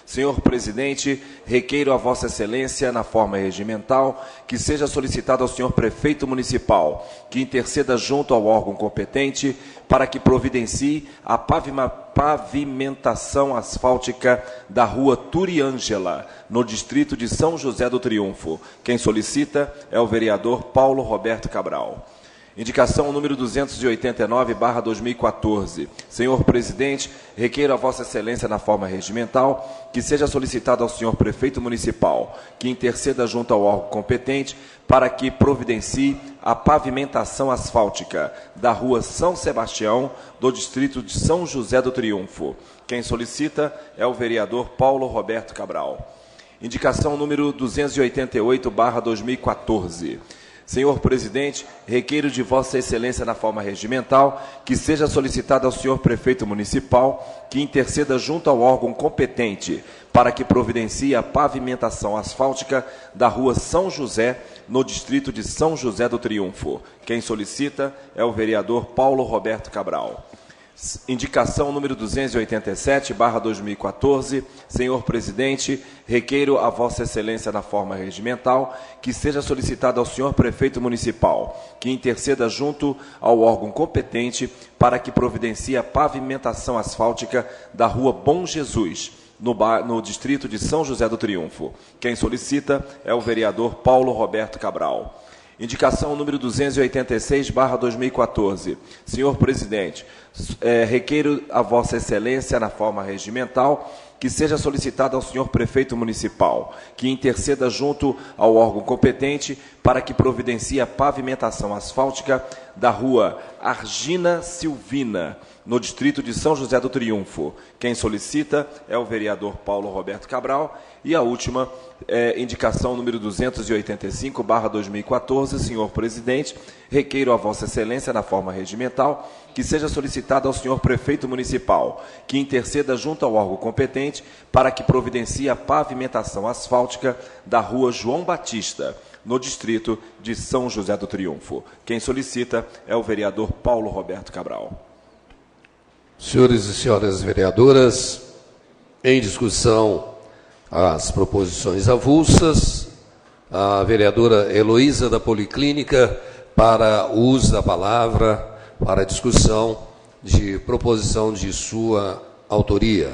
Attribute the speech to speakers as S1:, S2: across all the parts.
S1: Senhor presidente, requeiro a Vossa Excelência, na forma regimental, que seja solicitado ao senhor prefeito municipal que interceda junto ao órgão competente para que providencie a pavimentação asfáltica da rua Turiângela, no distrito de São José do Triunfo. Quem solicita é o vereador Paulo Roberto Cabral. Indicação número 289/2014. Senhor presidente, requeiro a Vossa Excelência, na forma regimental, que seja solicitado ao senhor prefeito municipal que interceda junto ao órgão competente para que providencie a pavimentação asfáltica da rua São Sebastião, do distrito de São José do Triunfo. Quem solicita é o vereador Paulo Roberto Cabral. Indicação número 288/2014. Senhor presidente, requeiro de Vossa Excelência, na forma regimental, que seja solicitado ao senhor prefeito municipal que interceda junto ao órgão competente para que providencie a pavimentação asfáltica da rua São José, no distrito de São José do Triunfo. Quem solicita é o vereador Paulo Roberto Cabral. Indicação número 287/2014. Senhor presidente, requeiro a Vossa Excelência, na forma regimental, que seja solicitado ao senhor prefeito municipal que interceda junto ao órgão competente para que providencie a pavimentação asfáltica da rua Bom Jesus, no distrito de São José do Triunfo. Quem solicita é o vereador Paulo Roberto Cabral. Indicação número 286/2014. Senhor presidente, requeiro a Vossa Excelência, na forma regimental, que seja solicitado ao senhor prefeito municipal que interceda junto ao órgão competente para que providencie a pavimentação asfáltica da rua Argina Silvina, no distrito de São José do Triunfo. Quem solicita é o vereador Paulo Roberto Cabral. E a última, indicação número 285/2014, senhor presidente, requeiro a Vossa Excelência, na forma regimental, que seja solicitado ao senhor prefeito municipal que interceda junto ao órgão competente para que providencie a pavimentação asfáltica da rua João Batista, no distrito de São José do Triunfo. Quem solicita é o vereador Paulo Roberto Cabral.
S2: Senhores e senhoras vereadoras, em discussão as proposições avulsas, a vereadora Heloísa da Policlínica para o uso da palavra para a discussão de proposição de sua autoria.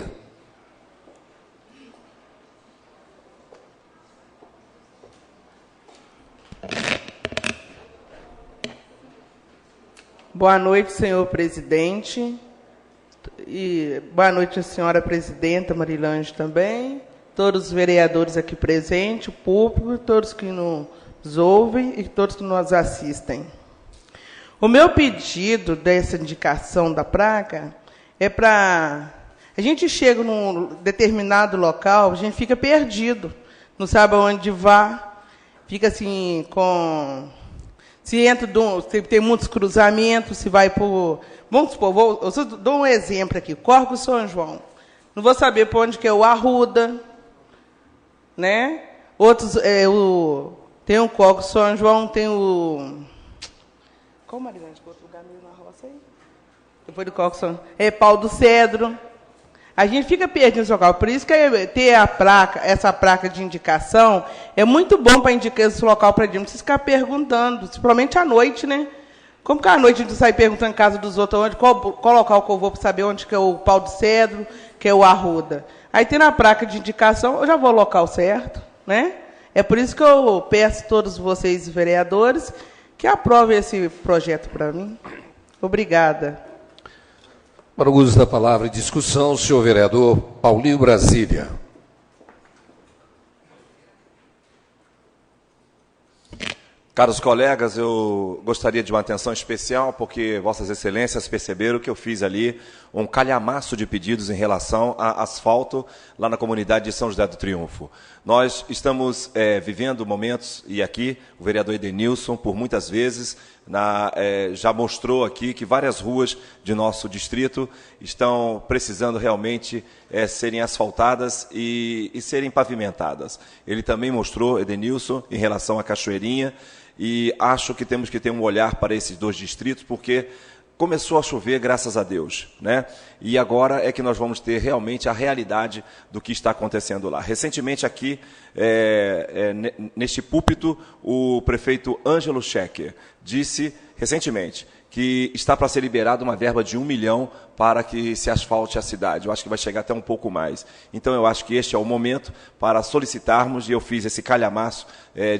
S3: Boa noite, senhor presidente. E boa noite, senhora presidenta Marilange também, todos os vereadores aqui presentes, o público, todos que nos ouvem e todos que nos assistem. O meu pedido dessa indicação da placa é para... A gente chega num determinado local, a gente fica perdido, não sabe aonde vá, fica assim com... Se entra, tem muitos cruzamentos, se vai por... Vamos supor, eu dou um exemplo aqui, Córrego São João. Não vou saber por onde que é o Arruda, né? Outros, tem o Córrego São João, tem o... Qual Marilante? Outro lugar meio na roça aí? Depois do Córrego São João. Pau do Cedro. A gente fica perdido nesse local. Por isso que ter a placa, essa placa de indicação, é muito bom para indicar esse local para a gente. Não precisa ficar perguntando, principalmente à noite, né? Como que à noite a gente sai perguntando em casa dos outros, qual local que eu vou para saber onde que é o Pau do Cedro, que é o Arruda. Aí, tendo a placa de indicação, eu já vou ao local certo, né? É por isso que eu peço a todos vocês, vereadores, que aprovem esse projeto para mim. Obrigada.
S2: Para o uso da palavra em discussão, o senhor vereador Paulinho Brasília.
S1: Caros colegas, eu gostaria de uma atenção especial, porque Vossas Excelências perceberam que eu fiz ali um calhamaço de pedidos em relação a asfalto lá na comunidade de São José do Triunfo. Nós estamos vivendo momentos, e aqui o vereador Edenilson, por muitas vezes, já mostrou aqui que várias ruas de nosso distrito estão precisando realmente serem asfaltadas e serem pavimentadas. Ele também mostrou, Edenilson, em relação à Cachoeirinha, e acho que temos que ter um olhar para esses dois distritos, porque começou a chover, graças a Deus, né? E agora é que nós vamos ter realmente a realidade do que está acontecendo lá. Recentemente aqui, neste púlpito, o prefeito Ângelo Schecker disse recentemente que está para ser liberada uma verba de 1 milhão para que se asfalte a cidade. Eu acho que vai chegar até um pouco mais. Então, eu acho que este é o momento para solicitarmos, e eu fiz esse calhamaço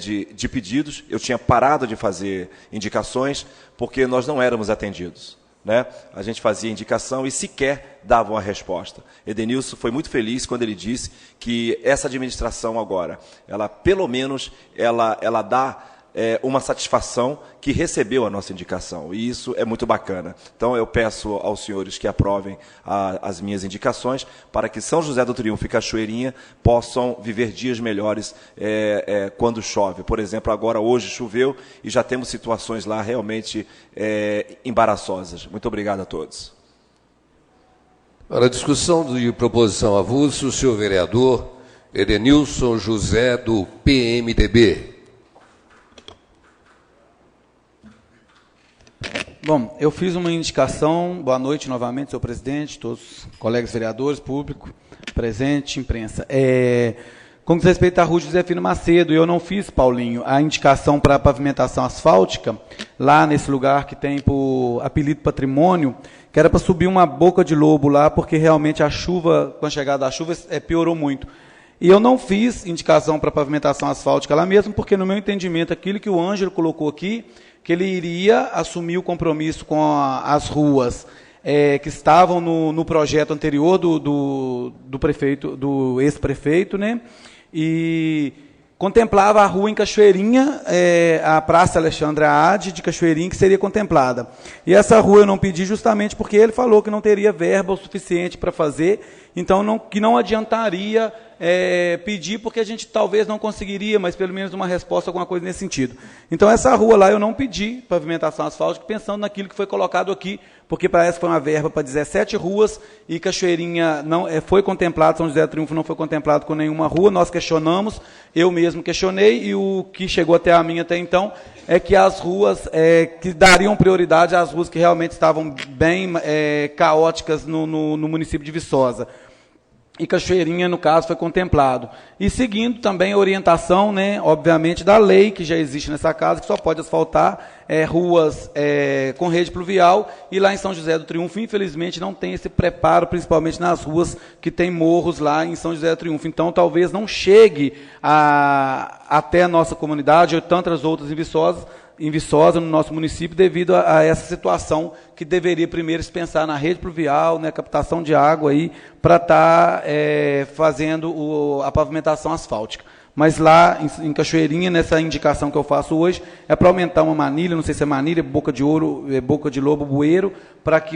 S1: de pedidos. Eu tinha parado de fazer indicações, porque nós não éramos atendidos, né? A gente fazia indicação e sequer davam a resposta. Edenilson foi muito feliz quando ele disse que essa administração agora, ela pelo menos, ela dá uma satisfação que recebeu a nossa indicação, e isso é muito bacana. Então, eu peço aos senhores que aprovem as minhas indicações, para que São José do Triunfo e Cachoeirinha possam viver dias melhores quando chove. Por exemplo, agora, hoje choveu, e já temos situações lá realmente embaraçosas. Muito obrigado a todos.
S2: Para a discussão de proposição avulsa, o senhor vereador Edenilson José, do PMDB.
S4: Bom, eu fiz uma indicação, boa noite novamente, senhor presidente, todos os colegas vereadores, público, presente, imprensa. Com respeito à Rua Josefino Macedo, eu não fiz, Paulinho, a indicação para a pavimentação asfáltica, lá nesse lugar que tem por apelido patrimônio, que era para subir uma boca de lobo lá, porque realmente a chuva, com a chegada da chuva, piorou muito. E eu não fiz indicação para pavimentação asfáltica lá mesmo, porque no meu entendimento, aquilo que o Ângelo colocou aqui, que ele iria assumir o compromisso com as ruas que estavam no projeto anterior do prefeito, do ex-prefeito, né? E contemplava a rua em Cachoeirinha, a Praça Alexandre Ade de Cachoeirinha, que seria contemplada. E essa rua eu não pedi justamente porque ele falou que não teria verba o suficiente para fazer, então que não adiantaria pedir, porque a gente talvez não conseguiria, mas pelo menos uma resposta, alguma coisa nesse sentido. Então, essa rua lá eu não pedi pavimentação asfáltica, pensando naquilo que foi colocado aqui, porque parece que foi uma verba para 17 ruas, e Cachoeirinha não foi contemplado, São José do Triunfo não foi contemplado com nenhuma rua, nós questionamos, eu mesmo questionei, e o que chegou até a mim até então é que as ruas que dariam prioridade às ruas que realmente estavam bem caóticas no município de Viçosa. E Cachoeirinha, no caso, foi contemplado. E seguindo também a orientação, né, obviamente, da lei que já existe nessa casa, que só pode asfaltar ruas com rede pluvial, e lá em São José do Triunfo, infelizmente, não tem esse preparo, principalmente nas ruas que tem morros lá em São José do Triunfo. Então, talvez não chegue até a nossa comunidade, ou tantas outras em Viçosa, no nosso município, devido a essa situação que deveria primeiro se pensar na rede pluvial, né, captação de água aí, para estar fazendo a pavimentação asfáltica. Mas lá em Cachoeirinha, nessa indicação que eu faço hoje, é para aumentar uma manilha, não sei se é manilha, boca de ouro, boca de lobo, bueiro,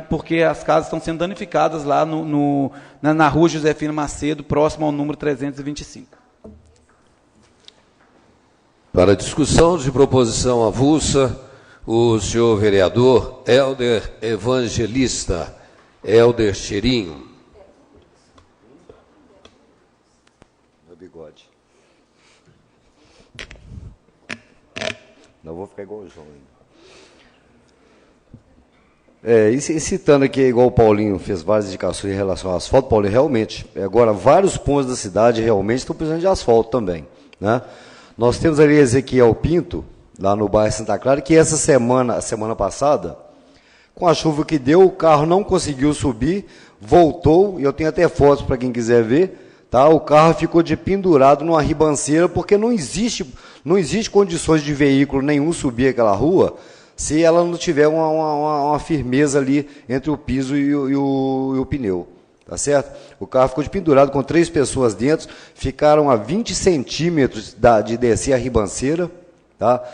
S4: porque as casas estão sendo danificadas lá na rua Josefino Macedo, próximo ao número 325.
S2: Para a discussão de proposição avulsa, o senhor vereador Helder Evangelista, Helder Cheirinho.
S5: Meu bigode. Não vou ficar igual o João ainda. E citando aqui, igual o Paulinho fez várias indicações em relação ao asfalto, Paulinho, realmente, agora vários pontos da cidade realmente estão precisando de asfalto também, né? Nós temos ali Ezequiel Pinto, lá no bairro Santa Clara, que essa semana, a semana passada, com a chuva que deu, o carro não conseguiu subir, voltou, e eu tenho até fotos para quem quiser ver, tá? O carro ficou pendurado numa ribanceira, porque não existe condições de veículo nenhum subir aquela rua, se ela não tiver uma firmeza ali entre o piso e o pneu. Tá certo? O carro ficou pendurado com 3 pessoas dentro, ficaram a 20 centímetros de descer a ribanceira. Tá?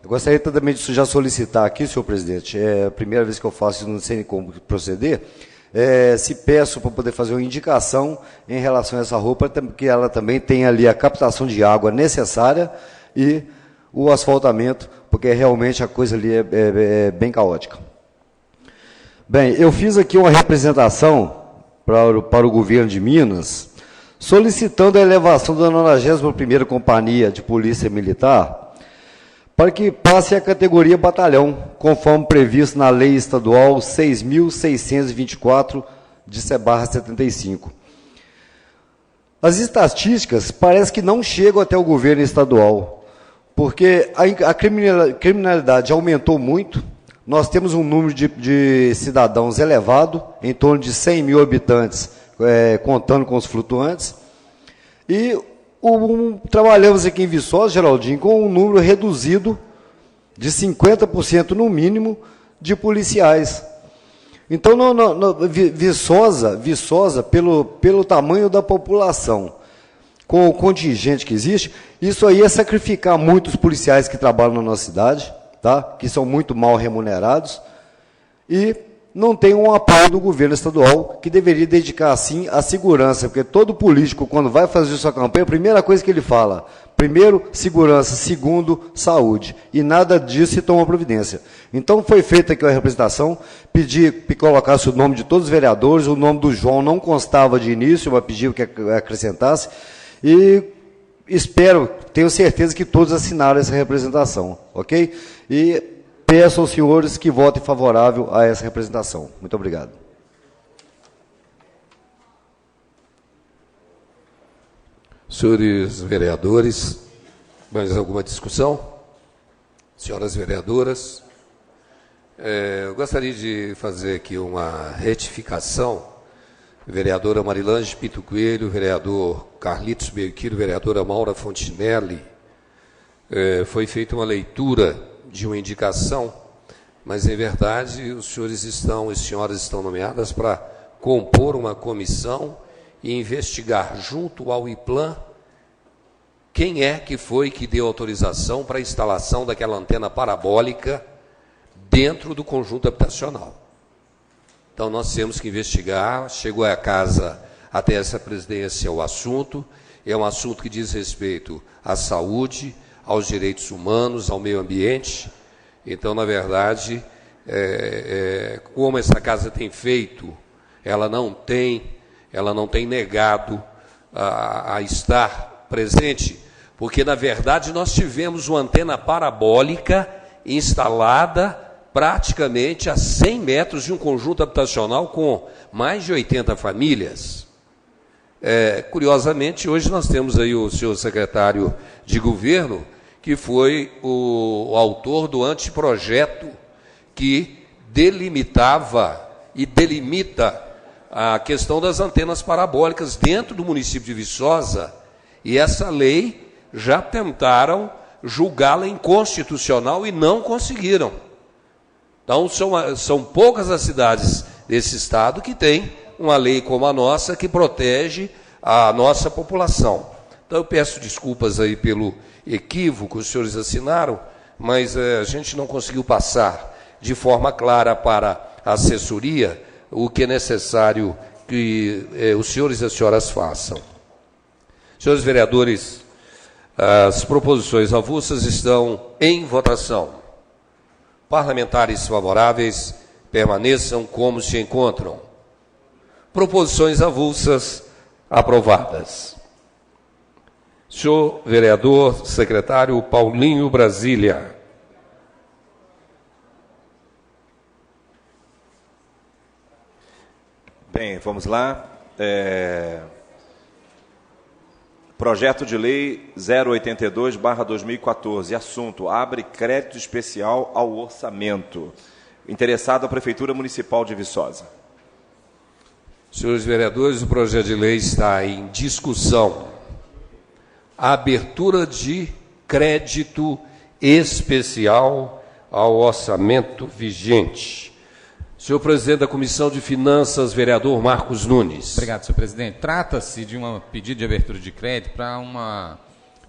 S5: Eu gostaria também de já solicitar aqui, senhor presidente, é a primeira vez que eu faço isso, não sei nem como proceder, se peço para poder fazer uma indicação em relação a essa roupa, que ela também tem ali a captação de água necessária e o asfaltamento, porque realmente a coisa ali é bem caótica. Bem, eu fiz aqui uma representação para o governo de Minas, solicitando a elevação da 91ª Companhia de Polícia Militar para que passe a categoria batalhão, conforme previsto na Lei Estadual 6.624 de 75. As estatísticas parece que não chegam até o governo estadual, porque a criminalidade aumentou muito. Nós temos um número de cidadãos elevado, em torno de 100 mil habitantes, contando com os flutuantes, e trabalhamos aqui em Viçosa, Geraldinho, com um número reduzido de 50% no mínimo de policiais. Então, Viçosa, pelo tamanho da população, com o contingente que existe, isso aí é sacrificar muitos policiais que trabalham na nossa cidade, tá? Que são muito mal remunerados, e não tem um apoio do governo estadual, que deveria dedicar, assim, à segurança, porque todo político, quando vai fazer sua campanha, a primeira coisa que ele fala, primeiro, segurança, segundo, saúde, e nada disso se toma providência. Então, foi feita aqui a representação, pedi que colocasse o nome de todos os vereadores, o nome do João não constava de início, mas pedi que acrescentasse, e tenho certeza que todos assinaram essa representação, ok? E peço aos senhores que votem favorável a essa representação. Muito obrigado.
S2: Senhores vereadores, mais alguma discussão? Senhoras vereadoras, eu gostaria de fazer aqui uma retificação. Vereadora Marilange Pinto Coelho, vereador Carlitos Belquiro, vereadora Maura Fontinelli, foi feita uma leitura de uma indicação, mas, em verdade, os senhores e senhoras estão nomeadas para compor uma comissão e investigar junto ao IPLAN quem é que foi que deu autorização para a instalação daquela antena parabólica dentro do conjunto habitacional. Então, nós temos que investigar. Chegou a casa até essa presidência o assunto, é um assunto que diz respeito à saúde, aos direitos humanos, ao meio ambiente. Então, na verdade, como essa casa tem feito, ela não tem negado a estar presente, porque, na verdade, nós tivemos uma antena parabólica instalada praticamente a 100 metros de um conjunto habitacional com mais de 80 famílias. Curiosamente, hoje nós temos aí o senhor secretário de governo, que foi o autor do anteprojeto que delimitava e delimita a questão das antenas parabólicas dentro do município de Viçosa, e essa lei já tentaram julgá-la inconstitucional e não conseguiram. Então, são poucas as cidades desse estado que têm uma lei como a nossa, que protege a nossa população. Então, eu peço desculpas aí pelo equívoco, os senhores assinaram, mas a gente não conseguiu passar de forma clara para a assessoria o que é necessário que os senhores e as senhoras façam. Senhores vereadores, as proposições avulsas estão em votação. Parlamentares favoráveis permaneçam como se encontram. Proposições avulsas aprovadas. Senhor vereador secretário Paulinho Brasília.
S1: Bem, vamos lá. Projeto de Lei 082/2014, assunto: abre crédito especial ao orçamento. Interessado a Prefeitura Municipal de Viçosa.
S2: Senhores vereadores, o projeto de lei está em discussão. A abertura de crédito especial ao orçamento vigente. Senhor presidente da Comissão de Finanças, vereador Marcos Nunes.
S6: Obrigado, senhor presidente. Trata-se de um pedido de abertura de crédito para uma...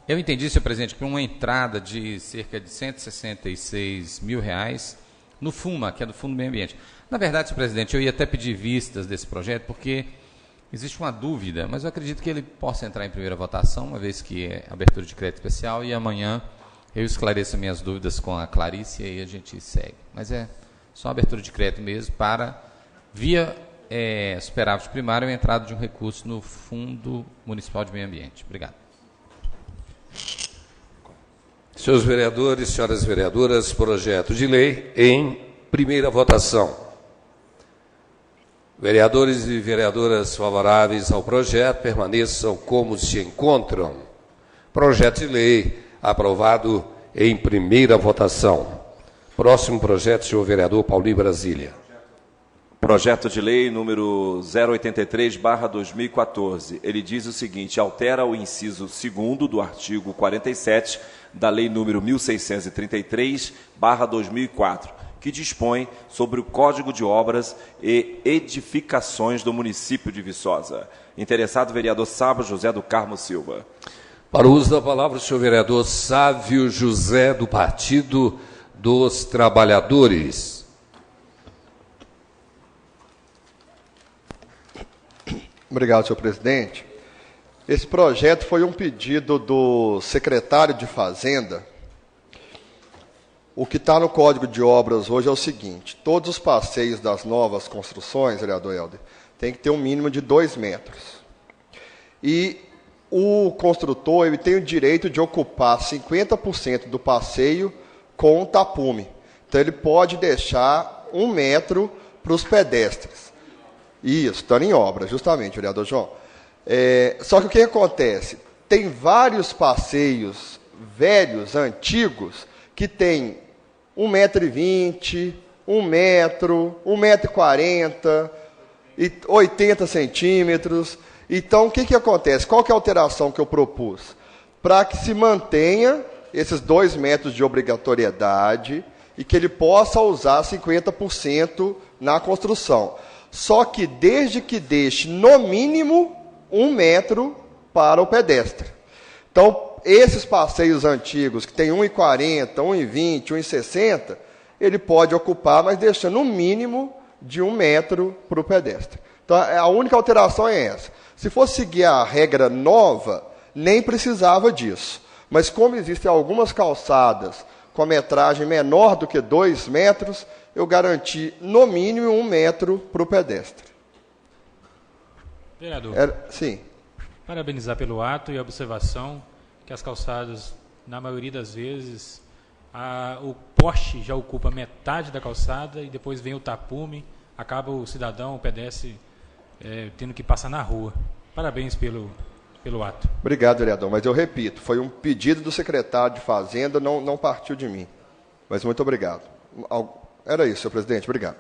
S6: Eu entendi, senhor presidente, que uma entrada de cerca de R$166 mil no FUMA, que é do Fundo do Meio Ambiente. Na verdade, senhor presidente, eu ia até pedir vistas desse projeto, porque existe uma dúvida, mas eu acredito que ele possa entrar em primeira votação, uma vez que é abertura de crédito especial, e amanhã eu esclareço minhas dúvidas com a Clarice e aí a gente segue. Mas é só abertura de crédito mesmo para, via superávit primário, a entrada de um recurso no Fundo Municipal de Meio Ambiente. Obrigado.
S2: Senhores vereadores, senhoras vereadoras, projeto de lei em primeira votação. Vereadores e vereadoras favoráveis ao projeto permaneçam como se encontram. Projeto de lei aprovado em primeira votação. Próximo projeto, senhor vereador Paulinho Brasília.
S1: Projeto de lei número 083/2014. Ele diz o seguinte: altera o inciso 2º do artigo 47 da lei número 1633/2004, que dispõe sobre o Código de Obras e Edificações do município de Viçosa. Interessado, vereador Sávio José do Carmo Silva.
S2: Para o uso da palavra, o senhor vereador Sávio José, do Partido dos Trabalhadores.
S7: Obrigado, senhor presidente. Esse projeto foi um pedido do secretário de Fazenda. O que está no Código de Obras hoje é o seguinte: todos os passeios das novas construções, vereador Helder, tem que ter um mínimo de 2 metros. E o construtor ele tem o direito de ocupar 50% do passeio com um tapume. Então, ele pode deixar 1 metro para os pedestres. Isso, está em obra, justamente, vereador João. Só que o que acontece? Tem vários passeios velhos, antigos, que tem 1,20 m, 1 metro, 1,40 m, 80 centímetros. Então, o que acontece? Qual que é a alteração que eu propus? Para que se mantenha esses 2 metros de obrigatoriedade e que ele possa usar 50% na construção. Só que desde que deixe, no mínimo, 1 metro para o pedestre. Então, esses passeios antigos, que tem 1,40, 1,20, 1,60, ele pode ocupar, mas deixando no mínimo de 1 metro para o pedestre. Então, a única alteração é essa. Se fosse seguir a regra nova, nem precisava disso. Mas como existem algumas calçadas com a metragem menor do que 2 metros, eu garanti, no mínimo, 1 metro para o pedestre.
S8: Vereador,
S7: sim.
S8: Parabenizar pelo ato e a observação que as calçadas, na maioria das vezes, o poste já ocupa metade da calçada e depois vem o tapume, acaba o cidadão, o pedestre, tendo que passar na rua. Parabéns pelo ato.
S7: Obrigado, vereador. Mas eu repito, foi um pedido do secretário de Fazenda, não partiu de mim. Mas muito obrigado. Era isso, senhor presidente. Obrigado.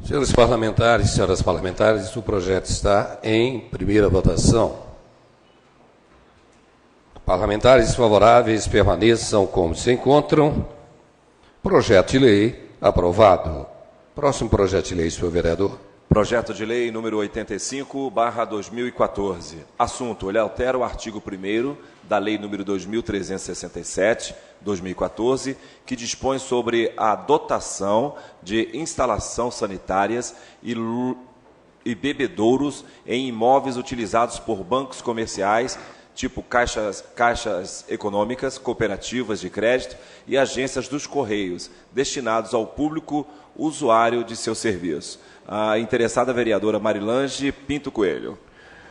S2: Senhores parlamentares, senhoras parlamentares, o projeto está em primeira votação. Parlamentares favoráveis permaneçam como se encontram. Projeto de lei aprovado. Próximo projeto de lei, senhor vereador.
S1: Projeto de lei número 85/2014. Assunto: ele altera o artigo 1º da lei número 2367/2014, que dispõe sobre a dotação de instalações sanitárias e bebedouros em imóveis utilizados por bancos comerciais, tipo caixas econômicas, cooperativas de crédito e agências dos Correios, destinados ao público usuário de seu serviço. A interessada vereadora Marilange Pinto Coelho.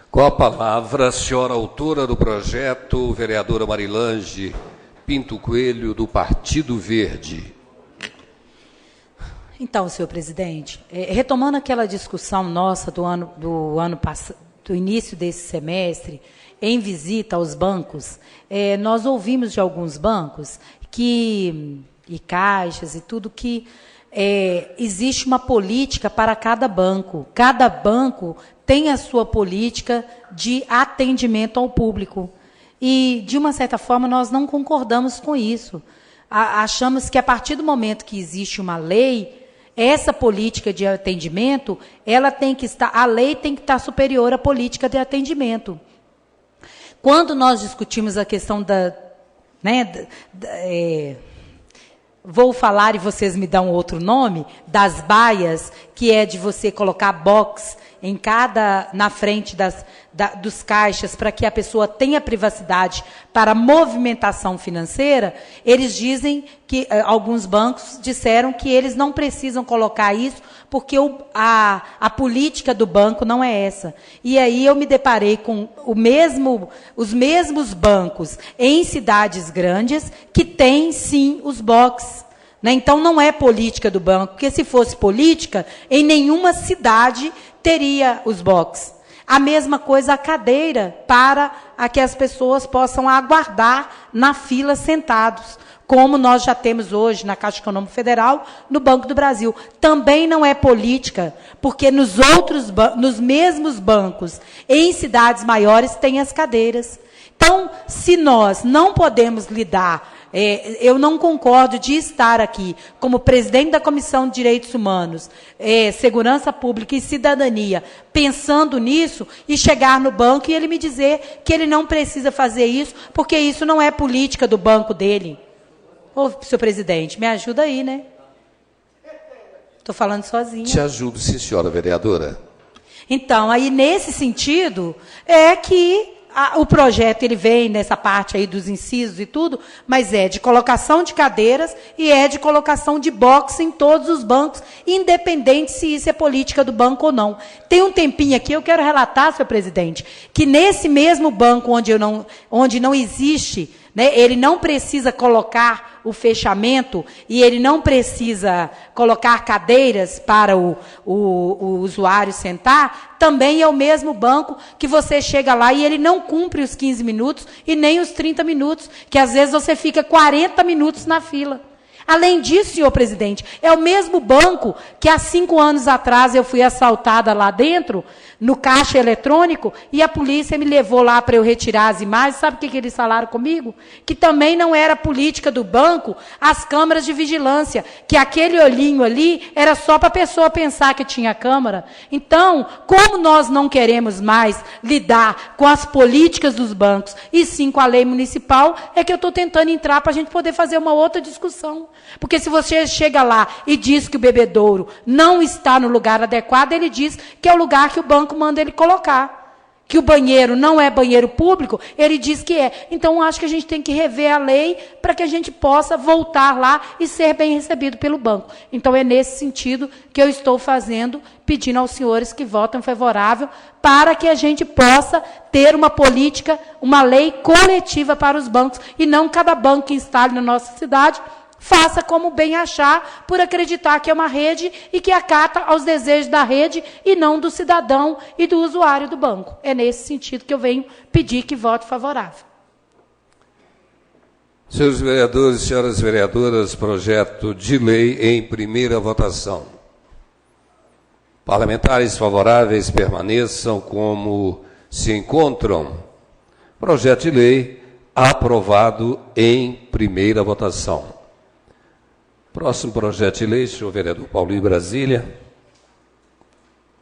S2: Com a palavra, a senhora autora do projeto, vereadora Marilange Pinto Coelho, do Partido Verde.
S9: Então, senhor presidente, retomando aquela discussão nossa do início desse semestre, em visita aos bancos, nós ouvimos de alguns bancos e caixas e tudo que existe uma política para cada banco. Cada banco tem a sua política de atendimento ao público. E, de uma certa forma, nós não concordamos com isso. Achamos que, a partir do momento que existe uma lei, essa política de atendimento, a lei tem que estar superior à política de atendimento. Quando nós discutimos a questão vou falar e vocês me dão outro nome, das baias, que é de você colocar box na frente dos caixas para que a pessoa tenha privacidade para movimentação financeira, eles dizem que alguns bancos disseram que eles não precisam colocar isso porque a política do banco não é essa. E aí eu me deparei com os mesmos bancos em cidades grandes que têm, sim, os boxes. Então, não é política do banco, porque se fosse política, em nenhuma cidade teria os boxes. A mesma coisa a cadeira para que as pessoas possam aguardar na fila sentados, como nós já temos hoje na Caixa Econômica Federal, no Banco do Brasil. Também não é política, porque nos mesmos bancos, em cidades maiores, tem as cadeiras. Então, se nós não podemos lidar... eu não concordo de estar aqui como presidente da Comissão de Direitos Humanos, Segurança Pública e Cidadania, pensando nisso e chegar no banco e ele me dizer que ele não precisa fazer isso, porque isso não é política do banco dele. Ô, senhor presidente, me ajuda aí, né? Estou falando sozinha.
S2: Te ajudo, sim, senhora vereadora.
S9: Então, aí, nesse sentido, é que o projeto ele vem nessa parte aí dos incisos e tudo, mas é de colocação de cadeiras e é de colocação de box em todos os bancos, independente se isso é política do banco ou não. Tem um tempinho aqui, eu quero relatar, senhor presidente, que nesse mesmo banco onde não existe, né, ele não precisa colocar o fechamento e ele não precisa colocar cadeiras para o usuário sentar, também é o mesmo banco que você chega lá e ele não cumpre os 15 minutos e nem os 30 minutos, que às vezes você fica 40 minutos na fila. Além disso, senhor presidente, é o mesmo banco que há 5 anos atrás eu fui assaltada lá dentro, no caixa eletrônico, e a polícia me levou lá para eu retirar as imagens. Sabe o que eles falaram comigo? Que também não era política do banco as câmeras de vigilância, que aquele olhinho ali era só para a pessoa pensar que tinha câmera. Então, como nós não queremos mais lidar com as políticas dos bancos, e sim com a lei municipal, é que eu estou tentando entrar para a gente poder fazer uma outra discussão. Porque se você chega lá e diz que o bebedouro não está no lugar adequado, ele diz que é o lugar que o banco manda ele colocar. Que o banheiro não é banheiro público, ele diz que é. Então, acho que a gente tem que rever a lei para que a gente possa voltar lá e ser bem recebido pelo banco. Então, é nesse sentido que eu estou fazendo, pedindo aos senhores que votem favorável, para que a gente possa ter uma política, uma lei coletiva para os bancos, e não cada banco que instale na nossa cidade faça como bem achar, por acreditar que é uma rede e que acata aos desejos da rede e não do cidadão e do usuário do banco. É nesse sentido que eu venho pedir que vote favorável.
S2: Senhores vereadores e senhoras vereadoras, projeto de lei em primeira votação. Parlamentares favoráveis permaneçam como se encontram. Projeto de lei aprovado em primeira votação. Próximo projeto de lei, senhor vereador Paulinho Brasília.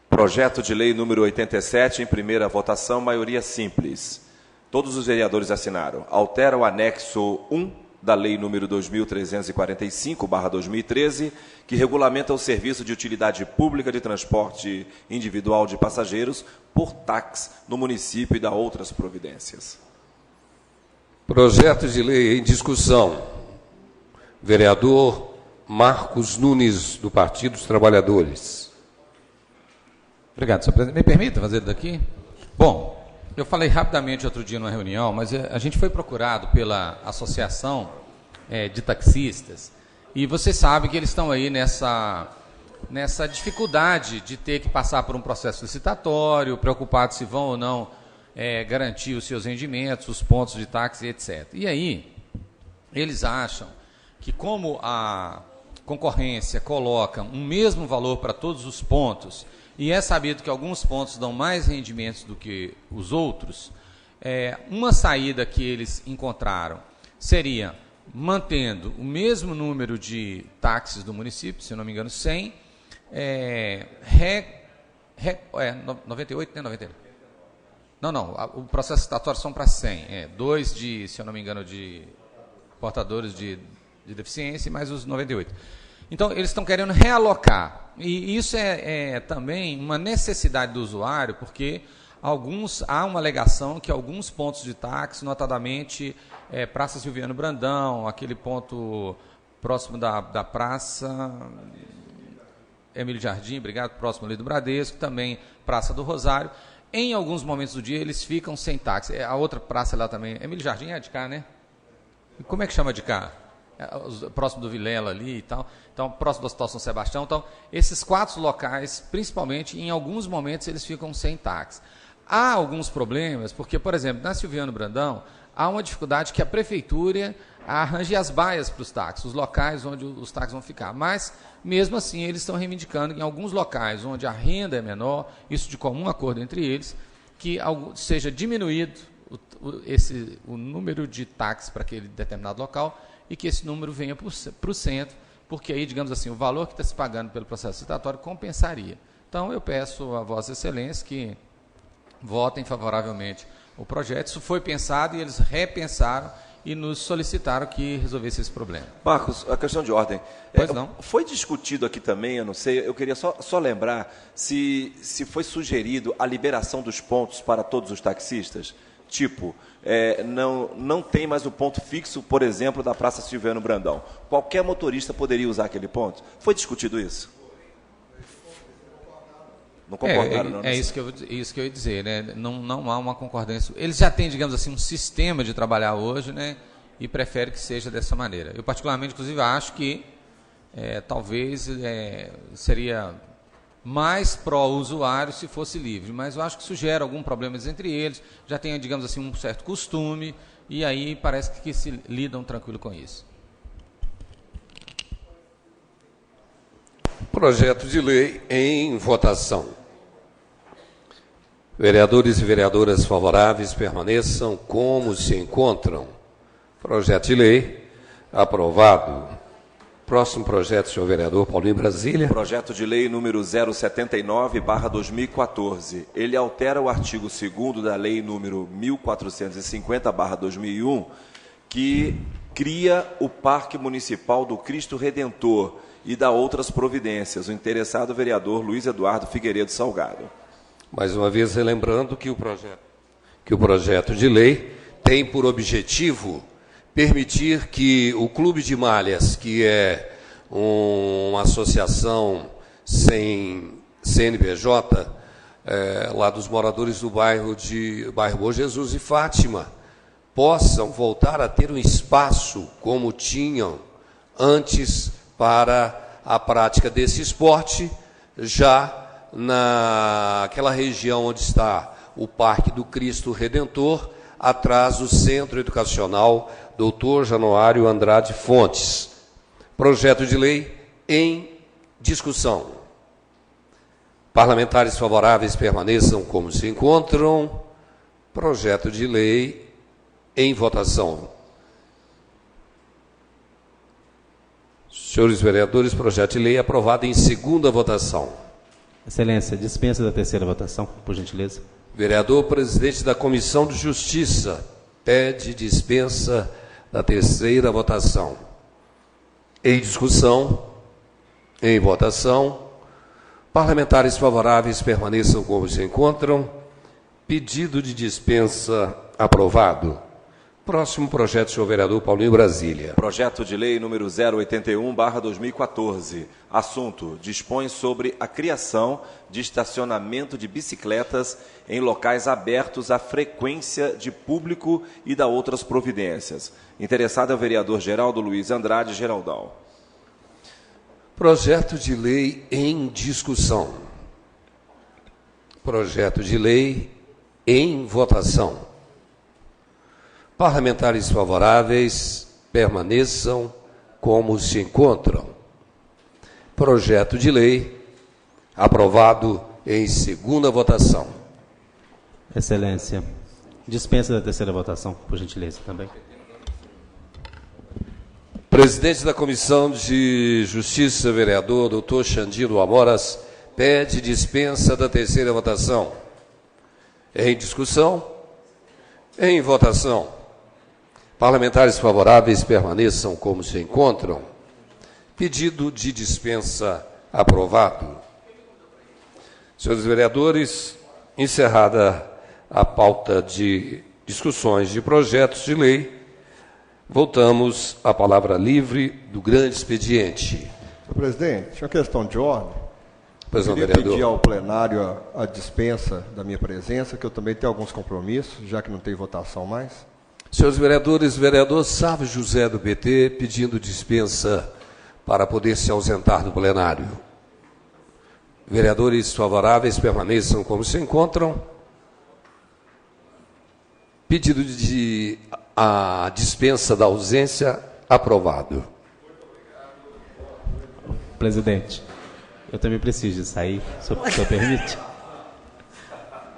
S1: Projeto de lei número 87, em primeira votação, maioria simples. Todos os vereadores assinaram. Altera o anexo 1 da lei número 2345/2013, que regulamenta o serviço de utilidade pública de transporte individual de passageiros por táxi no município e dá outras providências.
S2: Projeto de lei em discussão. Vereador Marcos Nunes, do Partido dos Trabalhadores.
S6: Obrigado, senhor presidente. Me permita fazer daqui? Bom, eu falei rapidamente outro dia numa reunião, mas a gente foi procurado pela Associação de Taxistas, e você sabe que eles estão aí nessa dificuldade de ter que passar por um processo licitatório, preocupados se vão ou não garantir os seus rendimentos, os pontos de táxi, etc. E aí, eles acham que como a concorrência coloca um mesmo valor para todos os pontos, e é sabido que alguns pontos dão mais rendimentos do que os outros, uma saída que eles encontraram seria mantendo o mesmo número de táxis do município, se não me engano 100, 98, né? 98. Não, o processo licitatório são para 100, 2 de, se eu não me engano, de portadores de deficiência, mais os 98. Então, eles estão querendo realocar. E isso é também uma necessidade do usuário, porque há uma alegação que alguns pontos de táxi, notadamente Praça Silviano Brandão, aquele ponto próximo da Praça Emílio Jardim, obrigado, próximo ali do Bradesco, também Praça do Rosário, em alguns momentos do dia eles ficam sem táxi. A outra praça lá também, Emílio Jardim é de cá, né? E como é que chama de cá? Próximo do Vilela ali e tal, então próximo do Hospital São Sebastião. Então, esses 4 locais, principalmente, em alguns momentos eles ficam sem táxi. Há alguns problemas, porque, por exemplo, na Silviano Brandão, há uma dificuldade que a prefeitura arranje as baias para os táxis, os locais onde os táxis vão ficar. Mas, mesmo assim, eles estão reivindicando que em alguns locais onde a renda é menor, isso de comum acordo entre eles, que seja diminuído o número de táxis para aquele determinado local e que esse número venha para o centro, porque aí, digamos assim, o valor que está se pagando pelo processo licitatório compensaria. Então, eu peço a Vossa Excelência que votem favoravelmente o projeto. Isso foi pensado e eles repensaram e nos solicitaram que resolvesse esse problema.
S1: Marcos, a questão de ordem.
S6: Pois não.
S1: Foi discutido aqui também, eu não sei, eu queria só lembrar se foi sugerido a liberação dos pontos para todos os taxistas. Tipo, não tem mais o ponto fixo, por exemplo, da Praça Silviano Brandão. Qualquer motorista poderia usar aquele ponto. Foi discutido isso? Não concordaram, não?
S6: Isso que eu ia dizer, né? Não há uma concordância. Eles já têm, digamos assim, um sistema de trabalhar hoje, né? E preferem que seja dessa maneira. Eu, particularmente, inclusive, acho que talvez seria mais pró-usuário se fosse livre, mas eu acho que isso gera algum problema entre eles, já tem, digamos assim, um certo costume, e aí parece que se lidam tranquilo com isso.
S2: Projeto de lei em votação. Vereadores e vereadoras favoráveis permaneçam como se encontram. Projeto de lei aprovado. Próximo projeto, senhor vereador Paulinho Brasília.
S1: Projeto de lei número 079/2014. Ele altera o artigo 2º da lei número 1450/2001, que cria o Parque Municipal do Cristo Redentor e dá outras providências. O interessado vereador Luiz Eduardo Figueiredo Salgado.
S2: Mais uma vez, relembrando que o projeto de lei tem por objetivo permitir que o Clube de Malhas, que é uma associação sem CNPJ, lá dos moradores do bairro Bom Jesus e Fátima, possam voltar a ter um espaço como tinham antes para a prática desse esporte, já naquela região onde está o Parque do Cristo Redentor, atrás do Centro Educacional Dr. Januário Andrade Fontes. Projeto de lei em discussão. Parlamentares favoráveis permaneçam como se encontram. Projeto de lei em votação. Senhores vereadores, projeto de lei aprovado em segunda votação.
S10: Excelência, dispensa da terceira votação, por gentileza.
S2: Vereador presidente da Comissão de Justiça pede dispensa da terceira votação. Em discussão, em votação, parlamentares favoráveis permaneçam como se encontram. Pedido de dispensa aprovado. Próximo projeto, senhor vereador Paulinho Brasília.
S1: Projeto de lei número 081/2014. Assunto: dispõe sobre a criação de estacionamento de bicicletas em locais abertos à frequência de público e da outras providências. Interessado é o vereador Geraldo Luiz Andrade Geraldão.
S2: Projeto de lei em discussão. Projeto de lei em votação. Parlamentares favoráveis permaneçam como se encontram. Projeto de lei aprovado em segunda votação.
S10: Excelência, dispensa da terceira votação, por gentileza, também.
S2: Presidente da Comissão de Justiça, vereador Dr. Xandino Amoras, pede dispensa da terceira votação. Em discussão, em votação. Parlamentares favoráveis permaneçam como se encontram. Pedido de dispensa aprovado. Senhores vereadores, encerrada a pauta de discussões de projetos de lei, voltamos à palavra livre do grande expediente.
S7: Senhor presidente, uma questão de ordem.
S2: Pois não,
S7: Eu queria
S2: vereador.
S7: pedir ao plenário a dispensa da minha presença, que eu também tenho alguns compromissos, já que não tem votação mais.
S2: Senhores vereadores, vereador Sávio José do PT pedindo dispensa para poder se ausentar do plenário. Vereadores favoráveis permaneçam como se encontram. Pedido de a dispensa da ausência aprovado.
S10: Presidente, eu também preciso de sair, se o senhor permite.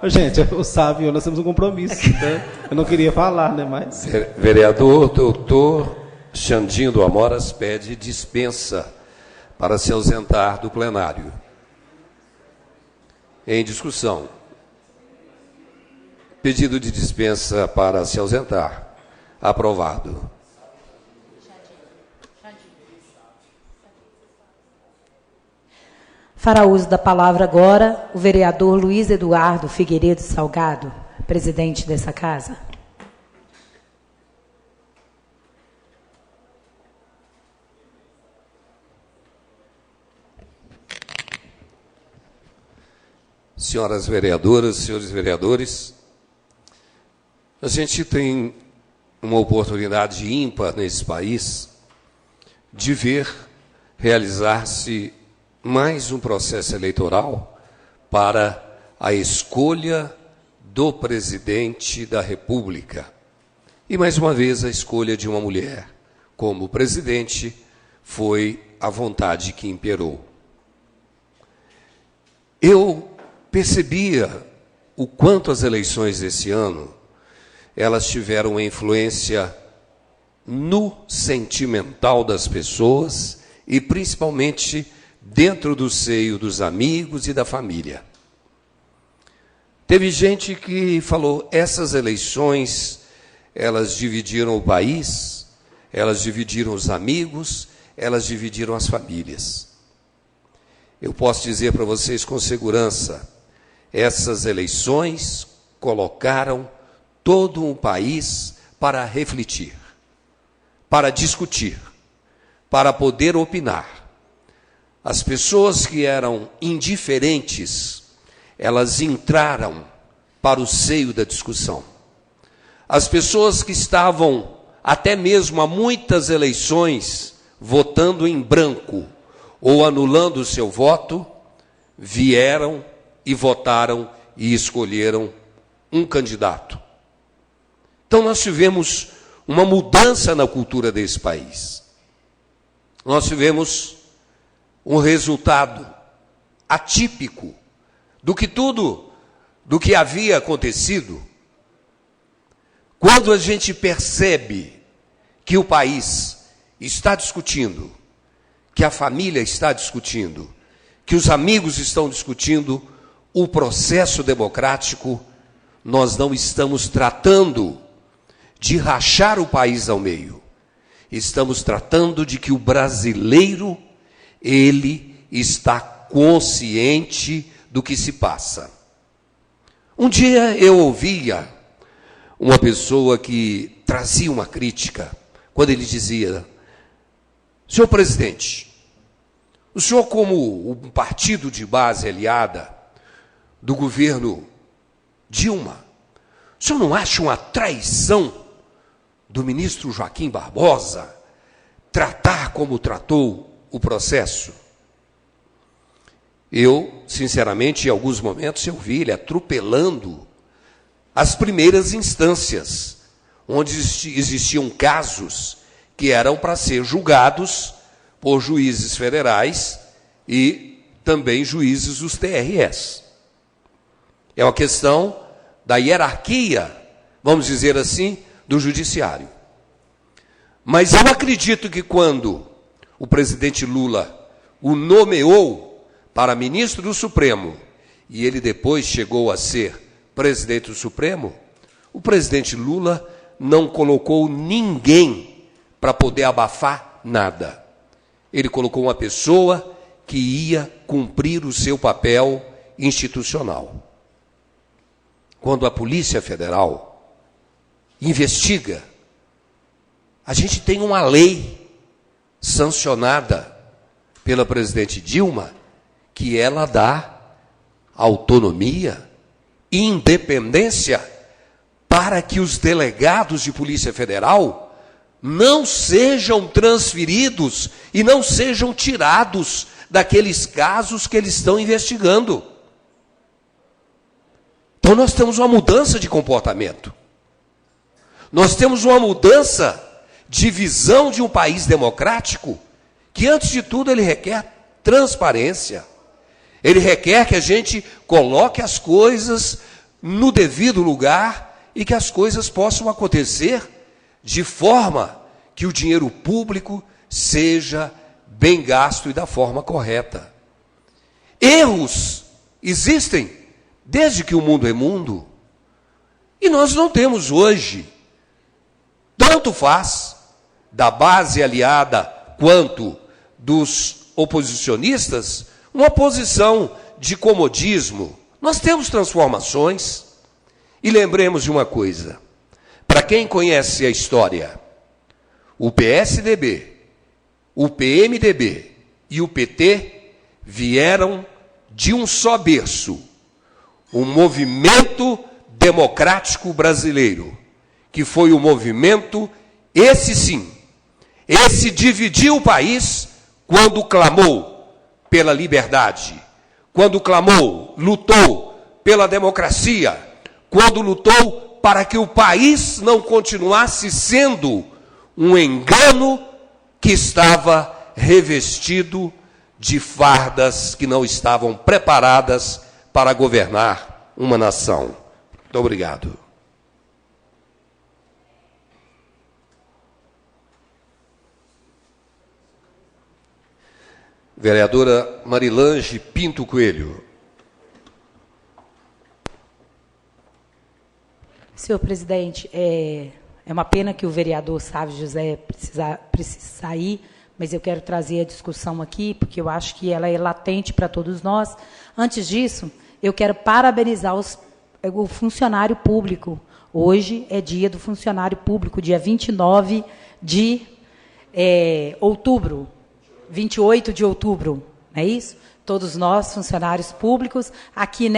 S10: Ô, gente, o Sávio, nós temos um compromisso, então eu não queria falar, né, mas...
S2: Vereador doutor Xandinho do Amoras pede dispensa para se ausentar do plenário. Em discussão. Pedido de dispensa para se ausentar. Aprovado.
S9: Fará uso da palavra agora o vereador Luiz Eduardo Figueiredo Salgado, presidente dessa casa.
S2: Senhoras vereadoras, senhores vereadores, a gente tem uma oportunidade ímpar nesse país de ver realizar-se mais um processo eleitoral para a escolha do presidente da República. E, mais uma vez, a escolha de uma mulher como presidente foi a vontade que imperou. Eu percebia o quanto as eleições desse ano elas tiveram uma influência no sentimental das pessoas e principalmente dentro do seio dos amigos e da família. Teve gente que falou, essas eleições, elas dividiram o país, elas dividiram os amigos, elas dividiram as famílias. Eu posso dizer para vocês com segurança, essas eleições colocaram todo um país para refletir, para discutir, para poder opinar. As pessoas que eram indiferentes, elas entraram para o seio da discussão. As pessoas que estavam, até mesmo há muitas eleições, votando em branco ou anulando o seu voto, vieram e votaram e escolheram um candidato. Então, nós tivemos uma mudança na cultura desse país. Nós tivemos um resultado atípico do que havia acontecido. Quando a gente percebe que o país está discutindo, que a família está discutindo, que os amigos estão discutindo o processo democrático, nós não estamos tratando de rachar o país ao meio. Estamos tratando de que o brasileiro, ele está consciente do que se passa. Um dia eu ouvia uma pessoa que trazia uma crítica, quando ele dizia, senhor presidente, o senhor como um partido de base aliada do governo Dilma, o senhor não acha uma traição do ministro Joaquim Barbosa tratar como tratou o processo? Eu, sinceramente, em alguns momentos eu vi ele atropelando as primeiras instâncias, onde existiam casos que eram para ser julgados por juízes federais e também juízes dos TRS. É uma questão da hierarquia, vamos dizer assim, do judiciário. Mas eu acredito que quando o presidente Lula o nomeou para ministro do Supremo, e ele depois chegou a ser presidente do Supremo, o presidente Lula não colocou ninguém para poder abafar nada. ele colocou uma pessoa que ia cumprir o seu papel institucional. Quando a Polícia Federal investiga, a gente tem uma lei sancionada pela presidente Dilma, que ela dá autonomia e independência para que os delegados de Polícia Federal não sejam transferidos e não sejam tirados daqueles casos que eles estão investigando. Então nós temos uma mudança de comportamento. Nós temos uma mudança de visão de um país democrático, que antes de tudo ele requer transparência. Ele requer que a gente coloque as coisas no devido lugar e que as coisas possam acontecer de forma que o dinheiro público seja bem gasto e da forma correta. Erros existem desde que o mundo é mundo. E nós não temos hoje, tanto faz, da base aliada quanto dos oposicionistas, uma posição de comodismo. Nós temos transformações. E lembremos de uma coisa, para quem conhece a história, o PSDB, o PMDB e o PT vieram de um só berço, um movimento democrático brasileiro, que foi o movimento, esse sim, esse dividiu o país quando clamou pela liberdade, quando clamou, lutou pela democracia, quando lutou para que o país não continuasse sendo um engano que estava revestido de fardas que não estavam preparadas para governar uma nação. Muito obrigado. Vereadora Marilange Pinto Coelho.
S9: Senhor presidente, é uma pena que o vereador Sávio José precise sair, mas eu quero trazer a discussão aqui, porque eu acho que ela é latente para todos nós. Antes disso, eu quero parabenizar o funcionário público. Hoje é dia do funcionário público, dia 29 de outubro, 28 de outubro, não é isso? Todos nós, funcionários públicos, aqui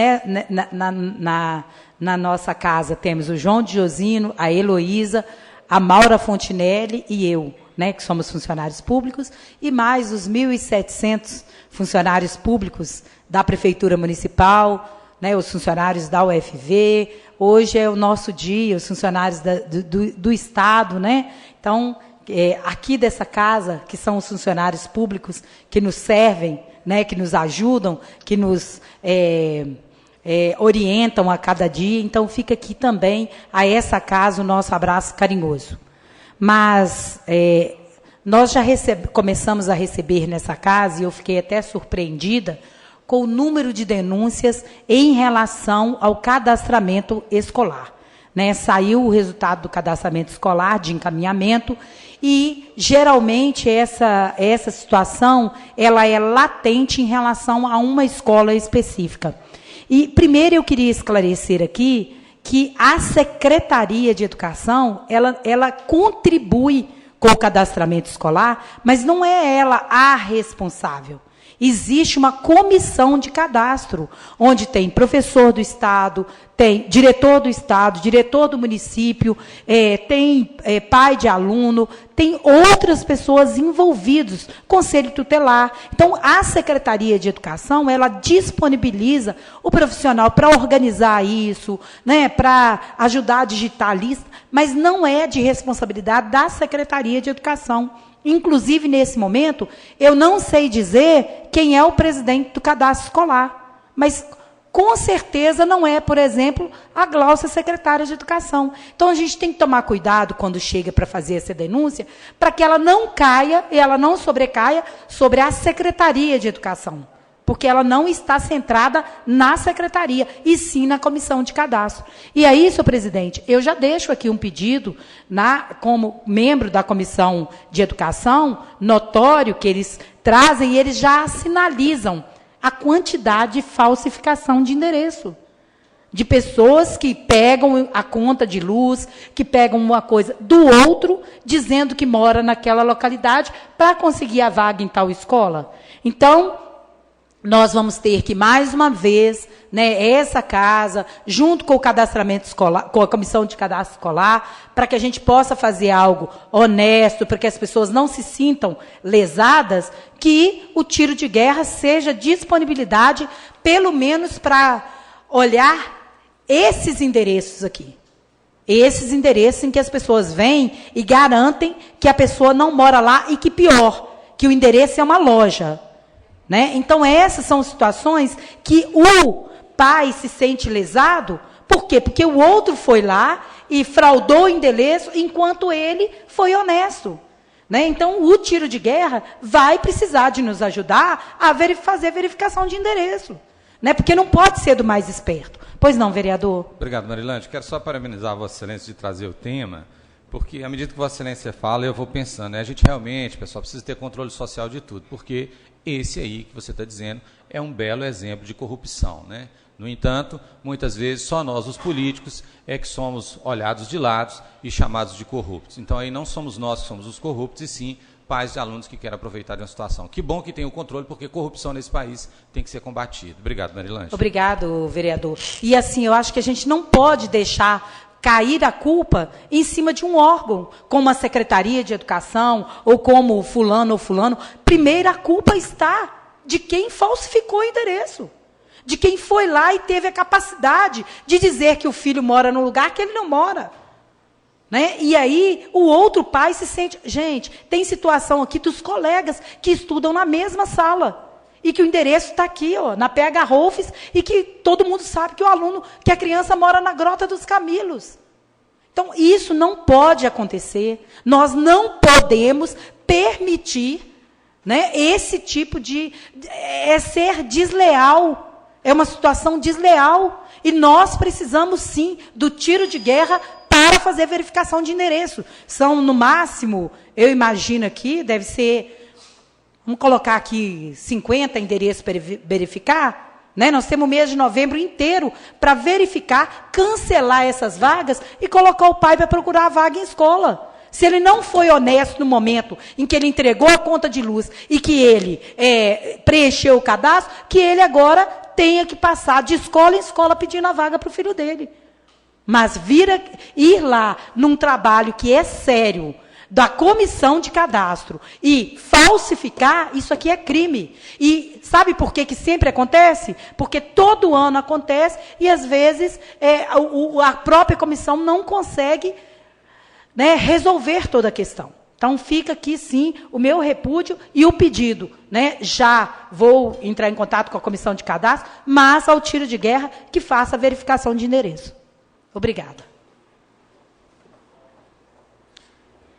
S9: na nossa casa temos o João Diosino, a Heloísa, a Maura Fontinelli e eu, né, que somos funcionários públicos, e mais os 1.700 funcionários públicos da Prefeitura Municipal, né, os funcionários da UFV. Hoje é o nosso dia, os funcionários do Estado, né? Então, aqui dessa casa, que são os funcionários públicos que nos servem, né, que nos ajudam, que nos orientam a cada dia. Então, fica aqui também, a essa casa, o nosso abraço carinhoso. Mas nós já começamos a receber nessa casa, e eu fiquei até surpreendida, com o número de denúncias em relação ao cadastramento escolar. Né? Saiu o resultado do cadastramento escolar, de encaminhamento, e, geralmente, essa situação ela é latente em relação a uma escola específica. E, primeiro, eu queria esclarecer aqui que a Secretaria de Educação, ela contribui com o cadastramento escolar, mas não é ela a responsável. Existe uma comissão de cadastro, onde tem professor do Estado, tem diretor do Estado, diretor do município, tem pai de aluno, tem outras pessoas envolvidas, conselho tutelar. Então, a Secretaria de Educação, ela disponibiliza o profissional para organizar isso, né, para ajudar a digitar a lista, mas não é de responsabilidade da Secretaria de Educação. Inclusive, nesse momento, eu não sei dizer quem é o presidente do cadastro escolar, mas, com certeza, não é, por exemplo, a Gláucia, secretária de Educação. Então, a gente tem que tomar cuidado quando chega para fazer essa denúncia, para que ela não caia e ela não sobrecaia sobre a Secretaria de Educação. porque ela não está centrada na secretaria, e sim na comissão de cadastro. E aí, senhor presidente, eu já deixo aqui um pedido, como membro da comissão de educação, notório que eles trazem, e eles já sinalizam a quantidade de falsificação de endereço. De pessoas que pegam a conta de luz, que pegam uma coisa do outro, dizendo que mora naquela localidade para conseguir a vaga em tal escola. Então, nós vamos ter que, mais uma vez, né, essa casa, junto com o cadastramento escolar, com a comissão de cadastro escolar, para que a gente possa fazer algo honesto, para que as pessoas não se sintam lesadas, que o tiro de guerra seja disponibilidade, pelo menos para olhar esses endereços aqui. Esses endereços em que as pessoas vêm e garantem que a pessoa não mora lá e que, pior, que o endereço é uma loja. Né? Então, essas são situações que o pai se sente lesado. Por quê? Porque o outro foi lá e fraudou o endereço, enquanto ele foi honesto. Né? Então, o tiro de guerra vai precisar de nos ajudar a fazer verificação de endereço. Né? Porque não pode ser do mais esperto. Pois não, vereador?
S6: Obrigado, Marilante. Quero só parabenizar a Vossa Excelência de trazer o tema, porque, à medida que Vossa Excelência fala, eu vou pensando, né? A gente realmente, pessoal, precisa ter controle social de tudo, porque esse aí que você está dizendo é um belo exemplo de corrupção, né? No entanto, muitas vezes, só nós, os políticos, é que somos olhados de lado e chamados de corruptos. Então, aí não somos nós que somos os corruptos, e sim pais de alunos que querem aproveitar de uma situação. Que bom que tem o controle, porque corrupção nesse país tem que ser combatida. Obrigado, Marilante.
S9: Obrigado, vereador. E assim, eu acho que a gente não pode deixar cair a culpa em cima de um órgão, como a Secretaria de Educação, ou como fulano ou fulano. Primeiro, a culpa está de quem falsificou o endereço. De quem foi lá e teve a capacidade de dizer que o filho mora num lugar que ele não mora. Né? E aí, o outro pai se sente... Gente, tem situação aqui dos colegas que estudam na mesma sala. E que o endereço está aqui, ó, na PH Rolfes, e que todo mundo sabe que o aluno, que a criança mora na Grota dos Camilos. Então, isso não pode acontecer. Nós não podemos permitir, né, esse tipo de... ser desleal. É uma situação desleal. E nós precisamos, sim, do tiro de guerra para fazer verificação de endereço. São, no máximo, eu imagino aqui, deve ser, vamos colocar aqui 50 endereços para verificar. Né? Nós temos o mês de novembro inteiro para verificar, cancelar essas vagas e colocar o pai para procurar a vaga em escola. Se ele não foi honesto no momento em que ele entregou a conta de luz e que ele preencheu o cadastro, que ele agora tenha que passar de escola em escola pedindo a vaga para o filho dele. Mas ir lá num trabalho que é sério, da comissão de cadastro, e falsificar, isso aqui é crime. E sabe por que sempre acontece? Porque todo ano acontece e, às vezes, a própria comissão não consegue, né, resolver toda a questão. Então, fica aqui, sim, o meu repúdio e o pedido. Né? Já vou entrar em contato com a comissão de cadastro, mas ao tiro de guerra que faça a verificação de endereço. Obrigada.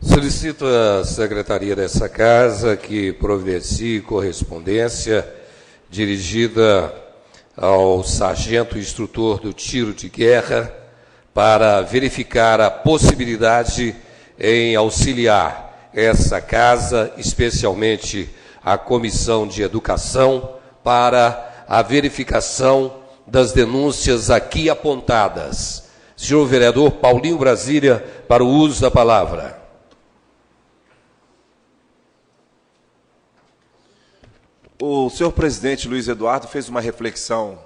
S2: Solicito à secretaria dessa casa que providencie correspondência dirigida ao sargento instrutor do tiro de guerra para verificar a possibilidade em auxiliar essa casa, especialmente a Comissão de Educação, para a verificação das denúncias aqui apontadas. Senhor vereador Paulinho Brasília, para o uso da palavra.
S1: O senhor presidente Luiz Eduardo fez uma reflexão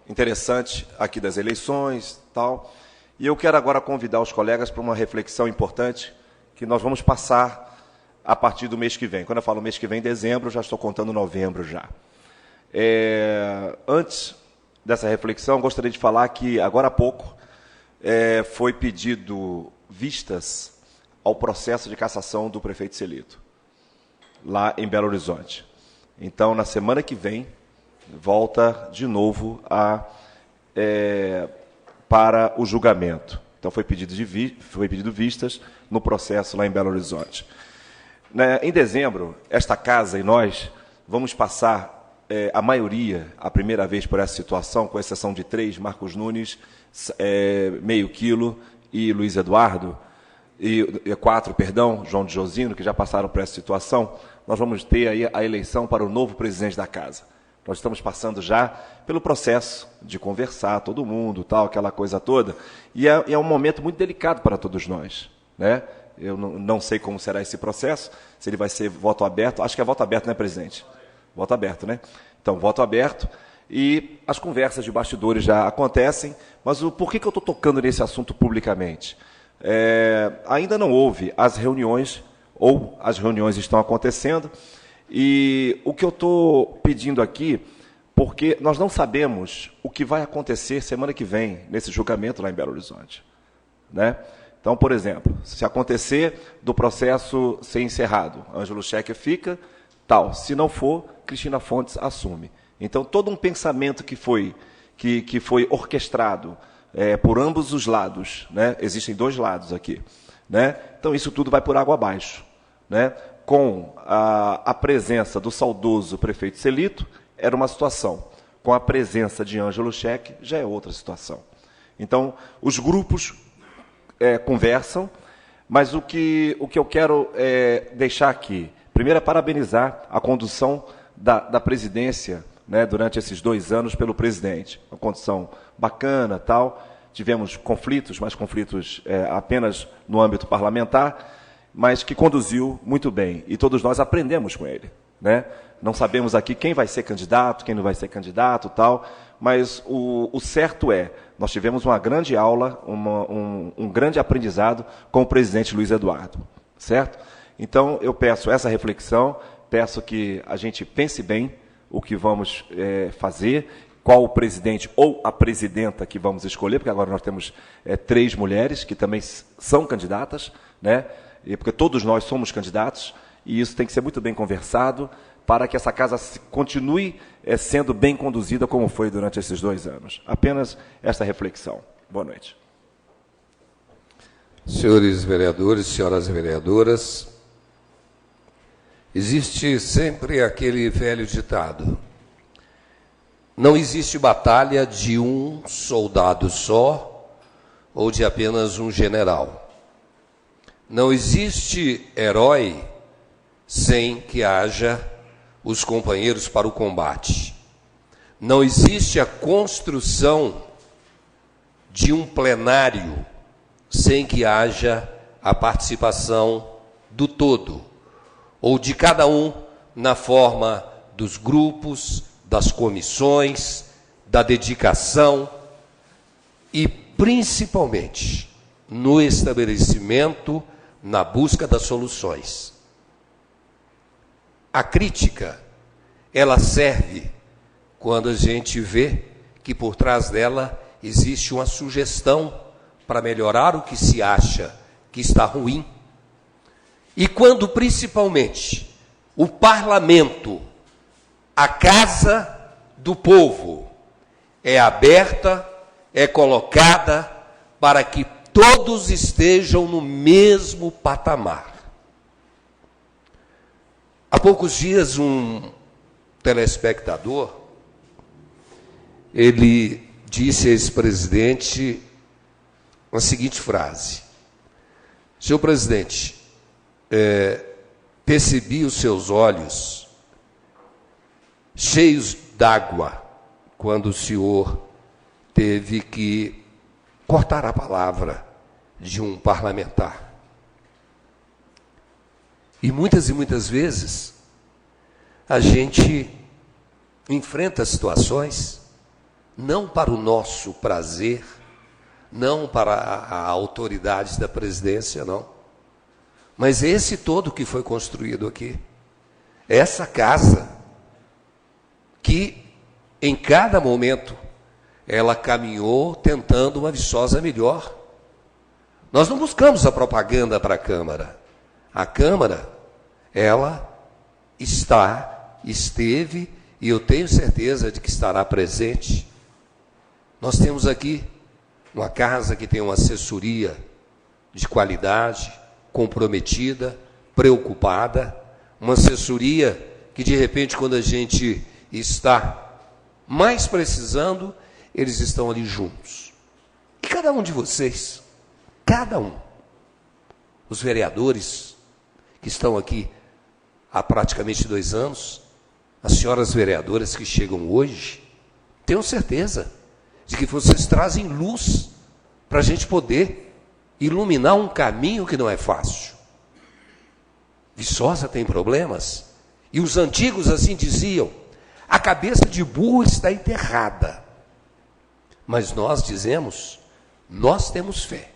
S1: interessante aqui das eleições, tal, e eu quero agora convidar os colegas para uma reflexão importante que nós vamos passar a partir do mês que vem. Quando eu falo mês que vem, dezembro, já estou contando novembro já. Antes dessa reflexão, gostaria de falar que, agora há pouco, foi pedido vistas ao processo de cassação do prefeito Celito, lá em Belo Horizonte. Então, na semana que vem, volta de novo para o julgamento. Então, foi pedido vistas no processo lá em Belo Horizonte. Em dezembro, esta casa e nós vamos passar a maioria, a primeira vez por essa situação, com exceção de 3, Marcos Nunes, meio quilo, e Luiz Eduardo, e 4, perdão, João de Josino, que já passaram por essa situação, nós vamos ter aí a eleição para o novo presidente da casa. Nós estamos passando já pelo processo de conversar, todo mundo, tal, aquela coisa toda, e é um momento muito delicado para todos nós, né? Eu não sei como será esse processo, se ele vai ser voto aberto, acho que é voto aberto, né, presidente? Voto aberto, né? Então, voto aberto, e as conversas de bastidores já acontecem, mas por que eu estou tocando nesse assunto publicamente? Ainda não houve as reuniões, ou as reuniões estão acontecendo, e o que eu estou pedindo aqui, porque nós não sabemos o que vai acontecer semana que vem, nesse julgamento lá em Belo Horizonte, né? Então, por exemplo, se acontecer do processo ser encerrado, Ângelo Schecker fica, tal. Se não for, Cristina Fontes assume. Então, todo um pensamento que foi orquestrado por ambos os lados, né? Existem 2 lados aqui, né? Então, isso tudo vai por água abaixo, né? Com a presença do saudoso prefeito Celito, era uma situação. Com a presença de Ângelo Schecker, já é outra situação. Então, os grupos conversam, mas o que eu quero deixar aqui, primeiro é parabenizar a condução da presidência, né, durante esses 2 anos pelo presidente. Uma condução bacana, tal. Tivemos conflitos, mas conflitos apenas no âmbito parlamentar, mas que conduziu muito bem. E todos nós aprendemos com ele, né? Não sabemos aqui quem vai ser candidato, quem não vai ser candidato, tal, mas o certo nós tivemos uma grande aula, um grande aprendizado com o presidente Luiz Eduardo, certo? Então, eu peço essa reflexão, peço que a gente pense bem o que vamos fazer, qual o presidente ou a presidenta que vamos escolher, porque agora nós temos 3 mulheres que também são candidatas, né? Porque todos nós somos candidatos, e isso tem que ser muito bem conversado, para que essa casa continue sendo bem conduzida como foi durante esses 2 anos. Apenas esta reflexão. Boa noite.
S2: Senhores vereadores, senhoras vereadoras, existe sempre aquele velho ditado: não existe batalha de um soldado só ou de apenas um general. Não existe herói sem que haja os companheiros para o combate. Não existe a construção de um plenário sem que haja a participação do todo, ou de cada um na forma dos grupos, das comissões, da dedicação e, principalmente, no estabelecimento, na busca das soluções. A crítica, ela serve quando a gente vê que por trás dela existe uma sugestão para melhorar o que se acha que está ruim. E quando, principalmente, o parlamento, a casa do povo, é aberta, é colocada para que todos estejam no mesmo patamar. Há poucos dias, um telespectador, ele disse a esse presidente a seguinte frase: senhor presidente, percebi os seus olhos cheios d'água quando o senhor teve que cortar a palavra de um parlamentar. E muitas vezes a gente enfrenta situações não para o nosso prazer, não para a autoridade da presidência, não. Mas esse todo que foi construído aqui, essa casa, que em cada momento ela caminhou tentando uma Viçosa melhor. Nós não buscamos a propaganda para a Câmara. A Câmara, ela esteve, e eu tenho certeza de que estará presente. Nós temos aqui uma casa que tem uma assessoria de qualidade, comprometida, preocupada, uma assessoria que, de repente, quando a gente está mais precisando, eles estão ali juntos. E cada um de vocês, cada um, os vereadores que estão aqui há praticamente 2 anos, as senhoras vereadoras que chegam hoje, tenho certeza de que vocês trazem luz para a gente poder iluminar um caminho que não é fácil. Viçosa tem problemas, e os antigos assim diziam: a cabeça de burro está enterrada. Mas nós dizemos, nós temos fé,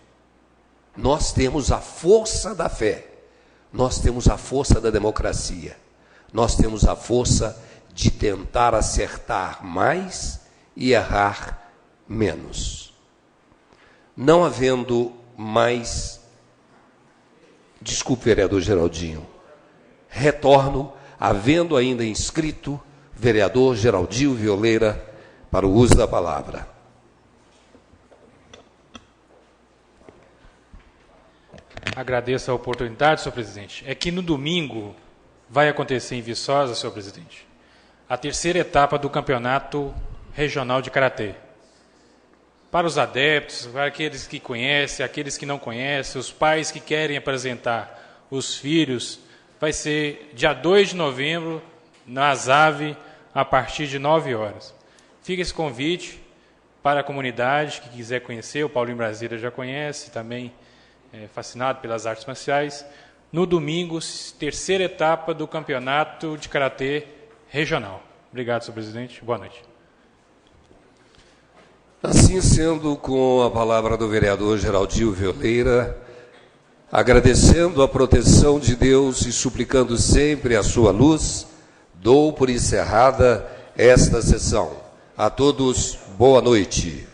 S2: nós temos a força da fé, nós temos a força da democracia, nós temos a força de tentar acertar mais e errar menos. Não havendo mais, desculpe, vereador Geraldinho, retorno, havendo ainda inscrito vereador Geraldinho Violeira para o uso da palavra.
S8: Agradeço a oportunidade, senhor presidente. É que no domingo vai acontecer em Viçosa, senhor presidente, a 3ª etapa do Campeonato Regional de Karatê. Para os adeptos, para aqueles que conhecem, aqueles que não conhecem, os pais que querem apresentar os filhos, vai ser dia 2 de novembro, na Asave, a partir de 9 horas. Fica esse convite para a comunidade que quiser conhecer, o Paulinho Brasília já conhece, também é fascinado pelas artes marciais. No domingo, 3ª etapa do Campeonato de Karatê Regional. Obrigado, senhor presidente. Boa noite.
S2: Assim sendo, com a palavra do vereador Geraldinho Violeira, agradecendo a proteção de Deus e suplicando sempre a sua luz, dou por encerrada esta sessão. A todos, boa noite.